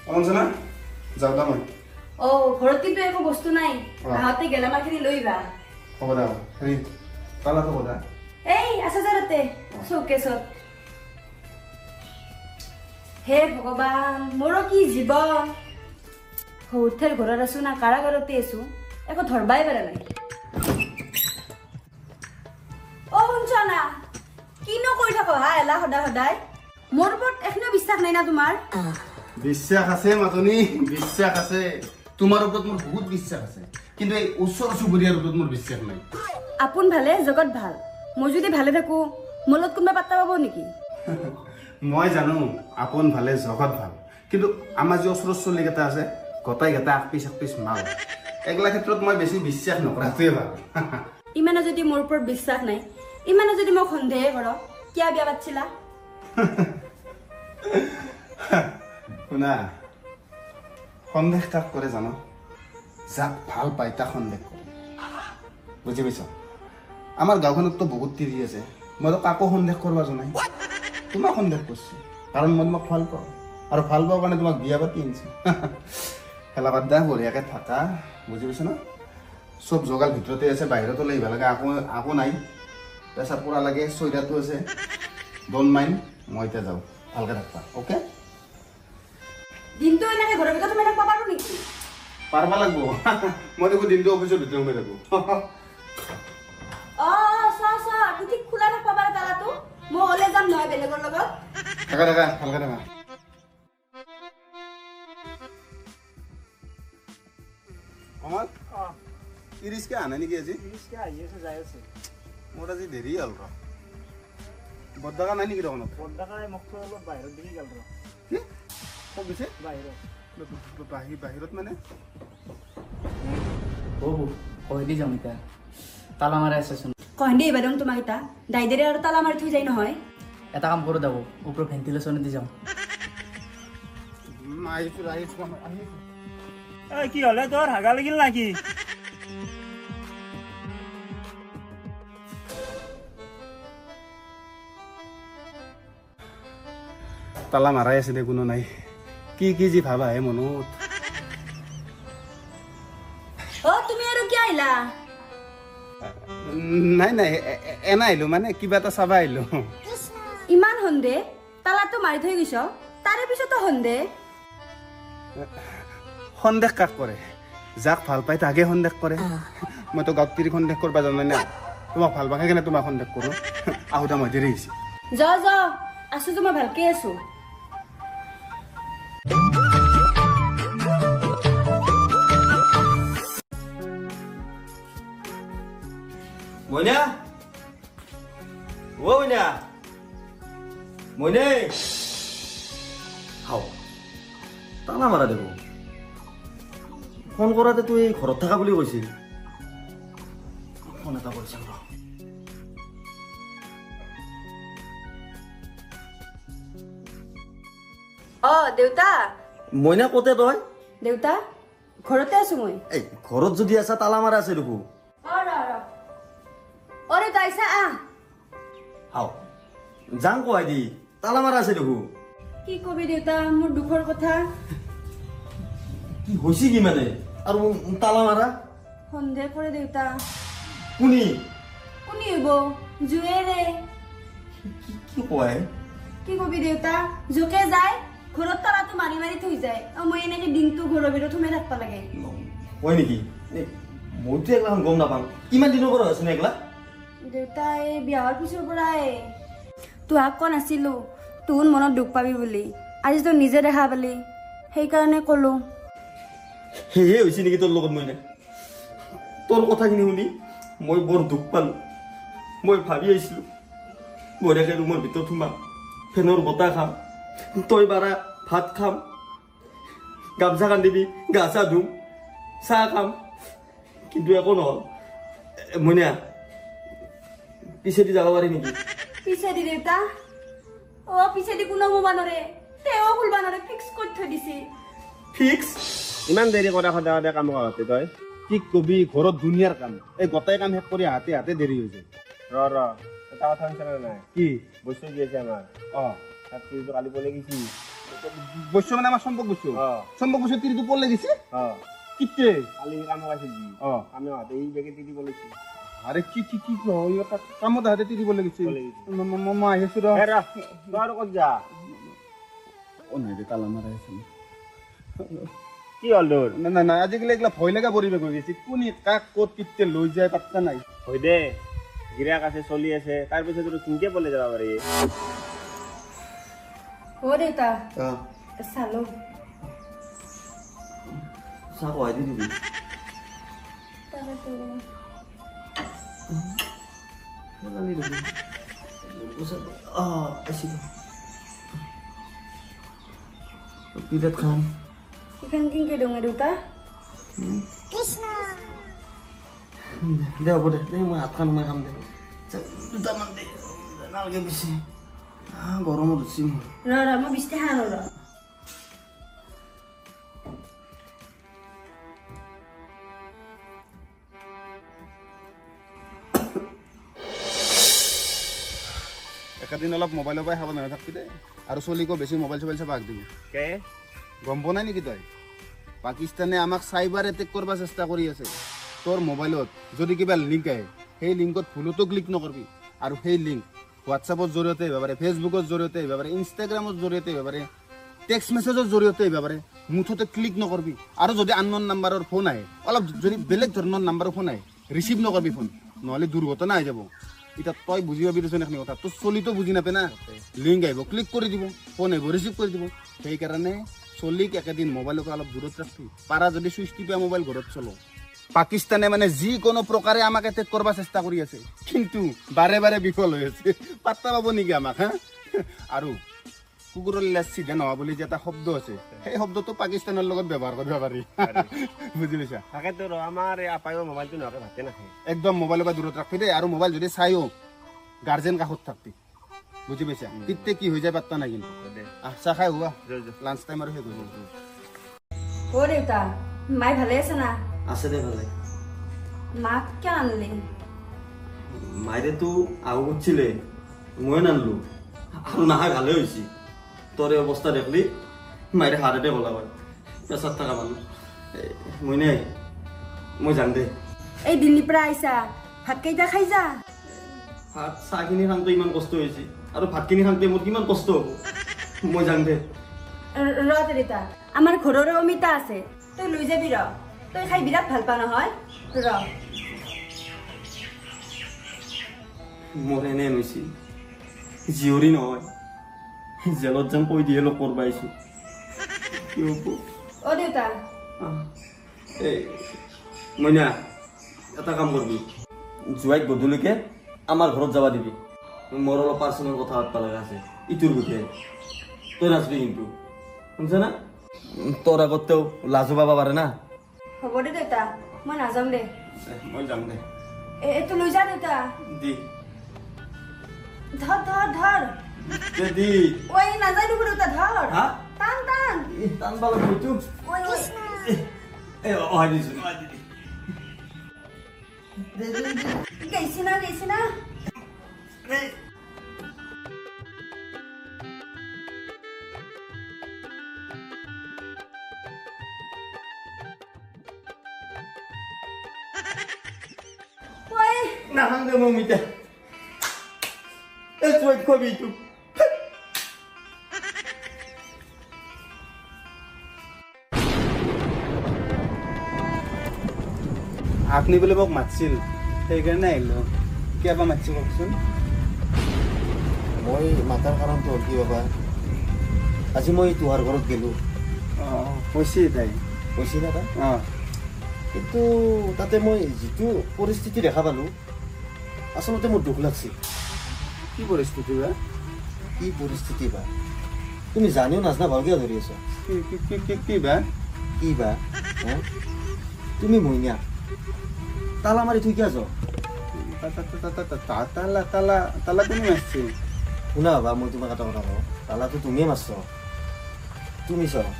অঞ্জনা যাওঁ দা মই ঘৰত কিন্তু একো বস্তু নাই আহতে গেলামালখিনি লৈ আহিবা হ'ব দা হেৰি তালা থ'ব দা এই আছে যে তাতে চৌকেছত হে ভগৱান মোৰো কি জীৱন হৌঠেৰ ঘৰত আছো না কাৰাগাৰতে আছো একো ধৰবাই পাৰা নাই শুনছ না কিনো কৰি থাক হা এলা সদায় সদায় মোৰ ওপৰত এখনো বিশ্বাস নাই না তোমাৰ বিশ্বাস আছে মাতনি বিশ্বাস আছে তোমাৰ ওপৰত মোৰ বহুত বিশ্বাস আছে কিন্তু এই ওচৰ চুবুৰীয়াৰ ওপৰত মোৰ বিশ্বাস নাই আপোন ভালে জগত ভাল মই যদি ভালে থাকো মোৰ লগত কোনোবা পাত্তা পাব নেকি মই জানো আপোন ভালে জগত ভাল কিন্তু আমাৰ যে ওচৰৰ চলিকেইটা আছে গোটাইকেইটা আগপিছ মাল এগলা ক্ষেত্ৰত মই বেছি বিশ্বাস নকৰাটোৱে ভাল ইমানে যদি মোৰ ওপৰত বিশ্বাস নাই ইমানে যদি মোক সন্দেহে কৰ কিয় বিয়া পাতিছিলা শুনা সন্দেহ কাক কৰে জানো যাক ভাল পাই তাক সন্দেহ কৰে বুজি পাইছ আমাৰ গাঁওখনততো বহুত তিৰি আছে মইতো কাকো সন্দেহ কৰিব জনাই তোমাক সন্দেহ কৰিছোঁ কাৰণ মই তোমাক ভাল পাওঁ আৰু ভাল পাওঁ কাৰণে তোমাক বিয়া পাতি আনিছোঁ খেলা বাদ দা বঢ়িয়াকৈ থাকা বুজি পাইছ ন চব যোগাল ভিতৰতে আছে বাহিৰতো লাগিব লাগে আকৌ নাই প্ৰেছাৰ পৰা লাগে চৈদাটো আছে ড'ন্ট মাইণ্ড মই এতিয়া যাওঁ ভালকৈ থাকবা অ'কে দিনটো এনেকে ঘৰৰ ভিতৰত সোমাই থাকিব পাৰো নেকি পাৰবা লাগব মই দেখোন দিনটো অফিচৰ ভিতৰত সোমাই থাকোঁ চোৱা ঠিক খোলা থাকিব পাৰে তালাটো মই ওলাই যাম নহয় বেলেগৰ লগত থাকা ভালকৈ থাকা অমল ত্ৰিছকৈ আনে নেকি আজি মোৰ আজি দেৰি হ'ল ৰ বৰডাকা নাই নেকি দোকানত কি ক'ত গৈছে বাহিৰত মানে কৈ দি যাম এতিয়া তালা মাৰাই আছেচোন কহেন দেই বাইদেউ তোমাক এটা দাইদেৰে আৰু তালা মাৰি থৈ যায় নহয় এটা কাম কৰোঁ যাব ওপৰত ভেণ্টিলেশ্যনে দি যাওঁ আহিছোঁ কি হলে তোৰ হাগা লাগিল নাকি তালা মাৰাই আছে দে কোনো নাই কি যি ভাবা হে মনত তুমি আৰু কিয় আহিলা নাই এনে আহিলোঁ মানে কিবা এটা চাবা আহিলোঁ ইমান সন্দেহ তালাটো মাৰি থৈ গৈছ তাৰে পিছতো সন্দেহ সন্দেহ কাক কৰে যাক ভাল পাই তাকে সন্দেহ কৰে মইতো গাঁৱত তিৰি সন্দেহ কৰিব জানো না তোমাক ভাল পাই কেনে তোমাক সন্দেহ কৰোঁ আহোঁতে মই দেৰি হৈছে য আছো মই ভালকে আছো মইনা ও মইনা মইনে হাও তালা মাৰা দেব ফোন কৰাতে তুই ঘৰত থাকা বুলি কৈছিল ফোন এটা কৰিছিল দেউতা মইনা ক'তে তই দেউতা ঘৰতে আছো মই এই ঘৰত যদি আছা তালা মাৰা আছে দেখো দেউতা আহিছা হাও যাং কয় দি তালা মাৰা আছে দেখো কি কবি দেউতা মোৰ দুখৰ কথা কি হৈছে কি মানে আৰু তালা মাৰা সন্দেহ কৰে দেউতা কোনি কোনি হব জুৱেৰে কি কয় কি কবি দেউতা জোকে যায় ঘৰত তালাটো মাৰি মাৰি থৈ যায় মই এনেকে দিনটো ঘৰৰ ভিতৰত সোমাই থাকিব লাগে হয় নেকি মইতো একলা গম নাপাম কিমান দিনৰ পৰা আছে একলা দেউতা এই বিয়া হোৱাৰ পিছৰ পৰাই তোহাক কোৱা নাছিলো তোৰ মনত দুখ পাবি বুলি আজি তই নিজে দেখা পালি সেইকাৰণে ক'লো সেয়ে হৈছে নেকি তোৰ লগত মইনা তোৰ কথাখিনি শুনি মই বৰ দুখ পালো মই ভাবি আহিছিলো বঢ়িয়াকে ৰুমৰ ভিতৰত সোমাম ফেনৰ বতাহ খাম তই বাৰা ভাত খাম গামছা কান্দিবি গা চা ধুম চাহ খাম কিন্তু একো নহ'ল মইনা পিছেদি যাব পাৰি নেকি পিছেদি দেউতা পিছেদি কোনো মোবা নৰে তেওঁ খুলবা নৰে ফিক্স কৰি থৈ দিছে ফিক্স ইমান দেৰি কৰা সদায় কাম কৰাতে তই কি কবি ঘৰত দুনিয়াৰ কাম এই গোটেই কাম শেষ কৰি হাতে দেৰি হৈ যায় এটা কথা শুনিছে নাই কি বস্তু কি আছে আমাৰ অঁ তাত কালি পলে গেছি বৈশ্য মানে আমার সম্পর্ক বৈশ্য হ্যাঁ। সম্পর্ক বৈশ্য তিরিটো পড়লে গেছে হ্যাঁ কিতে কালি কামত আছে জি অ আমি হাতে এই বেগে দিদি বলেছি আরে কি কি কি কামত হাতে তিরি বলে গেছে বলে গেছে। মামা আহিছো র এ রা তোর কত যা ও নাই রে তালা মারা আছে কি হল তোর না না না আজিকালি এগুলা ভয় লাগা পরিবেশ হৈ গৈছে কোনি কাক ক'ত কিতে লৈ যায় পাত্তা নাই হয় দে গিরাক আছে চলি আছে তাৰপিছত তোৰ কিনকে বলে যাব পাৰি অ দেউতা চালো চাহ খুৱাই দি দিবি বিৰাট খাম এখান কিনকে দঙে দেউতা দে হ'ব দে দে মই হাতখন সোমাই খাম দে দুটামান দে নালাগে বেছি গৰমত উঠছি মোৰ ৰ মই বিছতে হানো ৰ একেদিন অলপ মোবাইলৰ পৰাই সাৱধান থাকবি দে আৰু চলিকো বেছি মোবাইল চবাইল চাব দিবি কে গম পোৱা নাই নেকি তই পাকিস্তানে আমাক চাইবাৰ এটেক কৰিব চেষ্টা কৰি আছে তোৰ মোবাইলত যদি কিবা লিংক আহে সেই লিংকত ভুলতো ক্লিক নকৰবি আৰু সেই লিংক হোৱাটছআপৰ জৰিয়তে আহিব পাৰে ফেচবুকৰ জৰিয়তে আহিব পাৰে ইনষ্টাগ্ৰামৰ জৰিয়তে আহিব পাৰে টেক্সট মেছেজৰ জৰিয়তে আহিব পাৰে মুঠতে ক্লিক নকৰবি আৰু যদি আননন নাম্বাৰৰ ফোন আহে অলপ যদি বেলেগ ধৰণৰ নাম্বাৰৰ ফোন আহে ৰিচিভ নকৰবি ফোন নহ'লে দুৰ্ঘটনা হৈ যাব এতিয়া তই বুজি পাবি দেচোন এইখিনি কথা তোৰ চলিতো বুজি নাপায় না লিংক আহিব ক্লিক কৰি দিব ফোন আহিব ৰিচিভ কৰি দিব সেইকাৰণে চলিক একেদিন মোবাইলৰ পৰা অলপ দূৰত ৰাখবি পাৰা যদি চুইচ টিপা মোবাইল ঘৰত চলো পাকিস্তানে মানে যিকোনো প্ৰকাৰে আমাক এটেক কৰিব চেষ্টা কৰি আছে কিন্তু বাৰে বাৰে বিফল হৈ আছে পাত্তা পাব নেকি আমাক হা আৰু কুকুৰৰ লেজ চিধা নোহোৱা বুলি যে এটা শব্দ আছে সেই শব্দটো পাকিস্তানৰ লগত ব্যৱহাৰ কৰিব পাৰি বুজি পাইছা তাকে তোৰ আমাৰ এই আপায়ো মোবাইলটো নহলে ভাতে নাখায় একদম মোবাইলৰ পৰা দূৰত ৰাখবি দেই আৰু মোবাইল যদি চাইও গাৰ্জেন কাষত থাকবি বুজি পাইছা তিতে কি হৈ যায় পাত্তা নাই কিন্তু চাহ খাই হোৱা লাঞ্চ টাইম আৰু শেষ হৈ যাব অ দেউতা মাই ভালে আছে না আছে দে ভালে মাক কিয় আনলি মাইৰেতো আহু উঠিছিলে মই নানলো আৰু নাহাই ভালে হৈছে তোৰ এই অৱস্থা দেখলি মাইৰে হাততে গলা হয় পেচাত থকা মানুহ মই নাই মই যাম দে এই দিল্লীৰ পৰা আহিছা ভাতকেইটা খাই যা ভাত চাহখিনি খাওঁতে ইমান কষ্ট হৈছে আৰু ভাতখিনি খাওঁতে মোৰ কিমান কষ্ট হ'ব মই যাম দে ৰ দেউতা আমাৰ ঘৰৰে অমিতা আছে তই লৈ যাবি ৰ তই খাই বিৰাট ভাল পা নহয় ৰ মোৰ এনে হৈছে জীয়ৰী নহয় জেলত যেন কৈ দিয়ে লগ কৰিব আহিছোঁ কি হ'ব অ দেউতা এই মইনা এটা কাম কৰবি জোৱাইক গধূলিকে আমাৰ ঘৰত যাব দিবি মোৰ অলপ পাৰ্চনেল কথা পাতিব লগা আছে ইটোৰ বিষয়ে তই নাচবি কিন্তু শুনছ না তোৰ আগতেও লাজো পাব পাৰে না হ'ব দে দেউতা মই নাযাম দে মই যাম দে এইটো লৈ যা দেউতা দি ধৰ ধৰ ধৰ দি ঐ নাযায় দেখোন দেউতা ধৰ হা টান টান টান পালে হয়তো ঐ ঐ অহাই দিছোঁ গৈছি না ঐ নাহাং দে মই মিতা এই জোৱাইক খোৱাবি ইটো আপুনি বোলে মোক মাতিছিল সেইকাৰণে আহিলোঁ কিয় বা মাতিছিল কওকচোন মই মাতাৰ কাৰণটো হ'ল কি বাবা আজি মই তোহাৰ ঘৰত গ'লোঁ অঁ কৈছে তাই কৈছে না তাই অঁ কিন্তু তাতে মই যিটো পৰিস্থিতি দেখা পালোঁ আচলতে মোৰ দুখ লাগছে কি পৰিস্থিতি বা কি পৰিস্থিতি বা তুমি জানিও নাজনা ভালকৈ ধৰি আছা কি বা কি বা হা? তুমি মইনা তালা মাৰি থৈ কিয় যাওঁ তালা তালা তালা কোনে মাৰিছে শুনা বাবা মই তোমাক এটা কথা কওঁ তালাটো তুমিয়ে মাৰিছ তুমি চাওঁ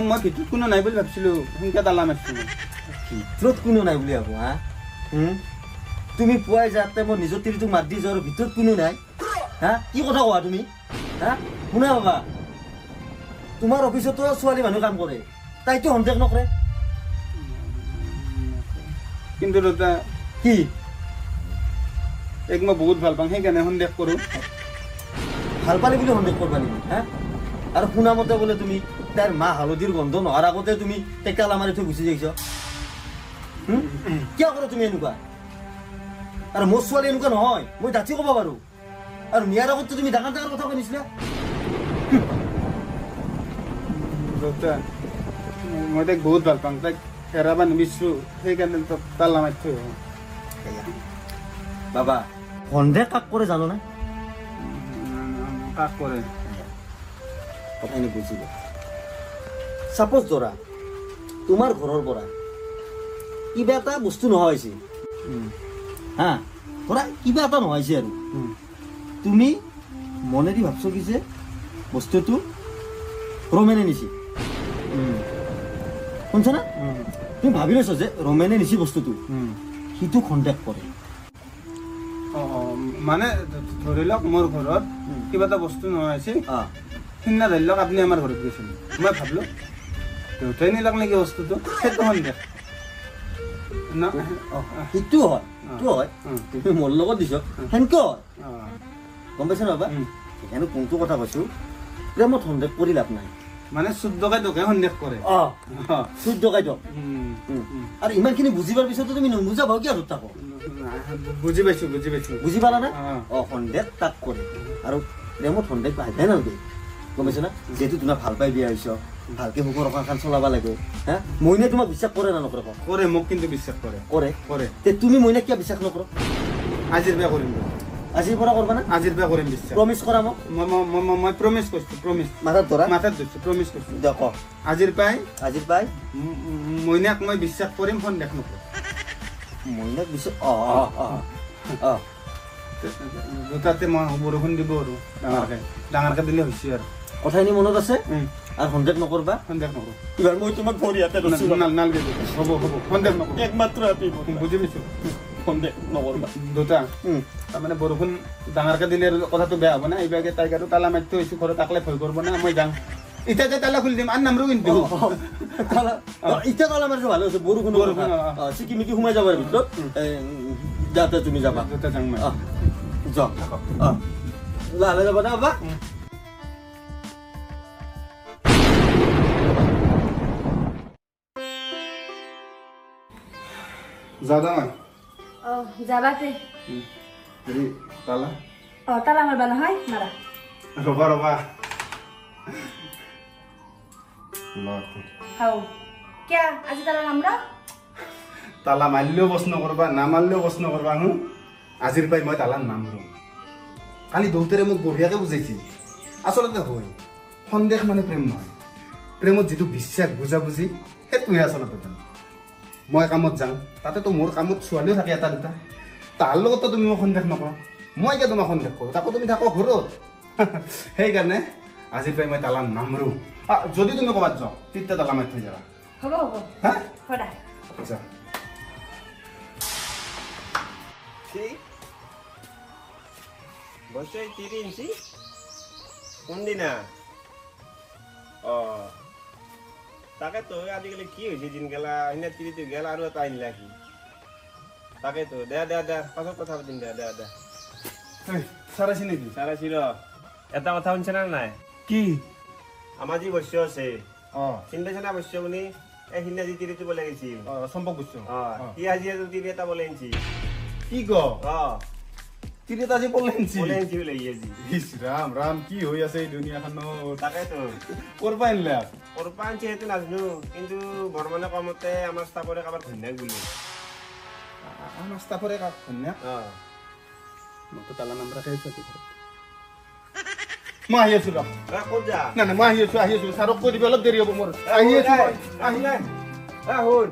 মই ভিতৰত কোনো নাই বুলি ভাবিছিলোঁ সোনকালে তালা মাৰিছোঁ ভিতৰত কোনো নাই বুলি ভাবো হা তুমি পুৱাই যাতে মই নিজৰ তিৰিটোক মাত দি যাওঁ আৰু ভিতৰত কোনো নাই হা কি কথা কোৱা তুমি হা শুনা বাবা তোমাৰ অফিচতো ছোৱালী মানুহ কাম কৰে তাইতো সন্দেহ নকৰে কিন্তু দেউতা কি এক মই বহুত ভাল পাওঁ সেইকাৰণে সন্দেহ কৰোঁ ভাল পালি বুলি সন্দেহ কৰবা নেকি হা আৰু শুনা মতে বোলে তুমি তাইৰ মাহ হালধিৰ গন্ধ নোহোৱাৰ আগতে তুমি তাইক তালা মাৰি থৈ গুচি যাইছ কিয় কৰা তুমি এনেকুৱা আৰু মোৰ ছোৱালী এনেকুৱা নহয় মই ডাঠি ক'ব পাৰোঁ আৰু নিয়াৰ আগততো তুমি ডাঙৰ ডাঙৰ কথা কৈ নিছিলা দেউতা মই তাইক বহুত ভাল পাওঁ তাইক এৰাব নিবিচাৰোঁ সেইকাৰণে তালা মাৰি থৈ আহোঁ বাবা সন্দেহ কাক কৰে জানো না কাক কৰে কথাখিনি বুজিব চাপ'জ ধৰা তোমাৰ ঘৰৰ পৰা কিবা এটা বস্তু নোহোৱা হৈছে হা ধৰা কিবা এটা নোহোৱা হৈছে আৰু তুমি মনেদি ভাবছ কি যে বস্তুটো ৰমেনে নিছি শুনছ না তুমি ভাবি লৈছ যে ৰমেনে নিছি বস্তুটো সিটো সন্দেহ কৰে মানে ধৰি লওক মোৰ ঘৰত কিবা এটা বস্তু নোহোৱা হৈছে অঁ সিদিনা ধৰি লওক আপুনি আমাৰ ঘৰত গৈছিল মই ভাবিলোঁ দেউতাই নিলাক নেকি বস্তুটো সেইটো সন্দেহ সেইটো হয় সেইটো হয় তুমি মোৰ লগত দিছ সেনেকৈ হয় গম পাইছা নহয় বাবা সেইকাৰণে কোনটো কথা কৈছোঁ প্ৰেমত সন্দেহ কৰি লাভ নাই মানে চুদ্ধকাই তোকে সন্দেহ কৰে অঁ শুদ্ধ কাৰ্য আৰু ইমানখিনি বুজিবৰ পিছতো তুমি নুবুজা ভাও কি আৰু থাকো বুজি পাইছোঁ বুজি পালা না অঁ সন্দেহ তাক কৰে আৰু প্ৰেমত সন্দেহ আহিবই নালাগে গম পাইছা না যিহেতু তোমাক ভাল পাই বিয়া হৈছ ভালকে মুখৰ অকাশখন চলাব লাগে হা মইনা তোমাক বিশ্বাস কৰে না নকৰে কওক কৰে মোক কিন্তু বিশ্বাস কৰে কৰে কৰে তে তুমি মইনা কিয় বিশ্বাস নকৰ আজিৰ পৰা কৰিম আজিৰ পৰা কৰবা না আজিৰ পৰা কৰিম বিশ্বাস প্ৰমিছ কৰা মোক মই প্ৰমিছ কৰিছোঁ প্ৰমিছ মাথাত ধৰা মাথাত ধৰিছোঁ প্ৰমিছ কৰিছোঁ দিয়ক কওক আজিৰ পৰাই আজিৰ পাই মইনাক মই বিশ্বাস কৰিম সন্দেহ নকৰোঁ মইনাক বিশ্বাস অঁ অঁ অঁ অঁ দুটাতে মই বৰষুণ দিব আৰু ডাঙৰকে দিলে হৈছে আৰু কথাখিনি মনত আছে আৰু সন্দেহ নকৰবা সন্দেহ নকৰোঁ এইবাৰ মই তোমাক ভৰি হাতে নালাগে হ'ব সন্দেহ নকৰোঁ একমাত্ৰ আপি বুজি পাইছোঁ সন্দেহ নকৰবা দুটা তাৰমানে বৰষুণ ডাঙৰকে দিলে আৰু কথাটো বেয়া হ'ব না এইবাৰকে তাইক আৰু তালা মাৰি থৈ আহিছোঁ ঘৰত আকলে ভয় কৰিব না মই যাম এতিয়া যে তালা খুলি দিম আন নামৰো কিন্তু এতিয়া তালা মাৰিছো ভালে হৈছে বৰষুণ চিকিমিকি সোমাই যাব ভিতৰত যাতে তুমি যাবা দুটা যাম মই যাওক লাহে যাবা না বাবা যাওঁ মই অঁ যাবাতে হেৰি তালা অঁ তালা মাৰবা নহয় মাৰা ৰবা হাও কিয়া আজি তালা নামৰা তালা মাৰিলেও প্ৰশ্ন কৰবা নামাৰিলেও প্ৰশ্ন কৰবা আজিৰ পৰাই মই তালা নামৰো কালি দেউতাৰে মোক বঢ়িয়াকৈ বুজাইছিল আচলতে হয় সন্দেহ মানে প্ৰেম নহয় প্ৰেমত যিটো বিশ্বাস বুজাবুজি সেইটোহে আচলতে প্ৰেম মই কামত যাওঁ তাতেতো মোৰ কামত ছোৱালীও থাকে এটা দুটা তাৰ লগতো তুমি মোক সন্দেহ নকৰা মই কিয় তোমাক সন্দেহ কৰোঁ তাকো তুমি থাকো ঘৰত সেইকাৰণে আজিৰ পৰাই মই তালা নামৰো যদি তুমি ক'ৰবাত যাওঁ তেতিয়া তালা মাৰি থৈ যাবা হ'ব হ'ব হা সদায় আচ্ছা বস্তু 3 ইঞ্চি কোনদিনা অঁ তাকেতো আজিকালি কি হৈছে দিনগেলা সিদিনা 3 গেলা আৰু এটা আনিলা কি তাকেতো দে পাছত কথা পাতিম দে চাৰাইছি নেকি চাৰাইছি ৰ এটা কথা শুনছে না নাই কি আমাৰ যি বস্তু আছে অঁ চিন্তা চিনা বস্তু আপুনি এই সিদিনা যি তিৰিটো বলে গৈছিল চম্পক বস্তু সি আজি তিৰি এটা বলে আনিছি কি ক তিৰি আজি বলে আনিছি বলে আনিছি বোলে ই আজি ইছ ৰাম ৰাম কি হৈ আছে এই দুনিয়াখনত তাকেতো কৰপা আনিলে কৰপা আনিছি সেইটো নাজানো কিন্তু বৰ্মনে কমতে আমাৰ ষ্টাফৰে কাৰোবাৰ ঘৈণীয়েক বোলে আমাৰ ষ্টাফৰে কাক ধন্যবাদ অঁ মইতো তালা নাম্বাৰ খাইছোঁ মই আহি আছোঁ ৰ ক'ত যা নাই মই আহি আছোঁ ছাৰক কৈ দিবি অলপ দেৰি হ'ব মোৰ আহি আছোঁ আহি নাই শুন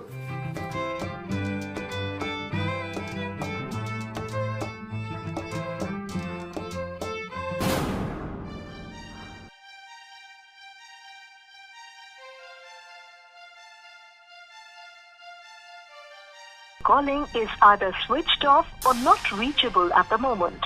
Calling is either switched off or not reachable at the moment.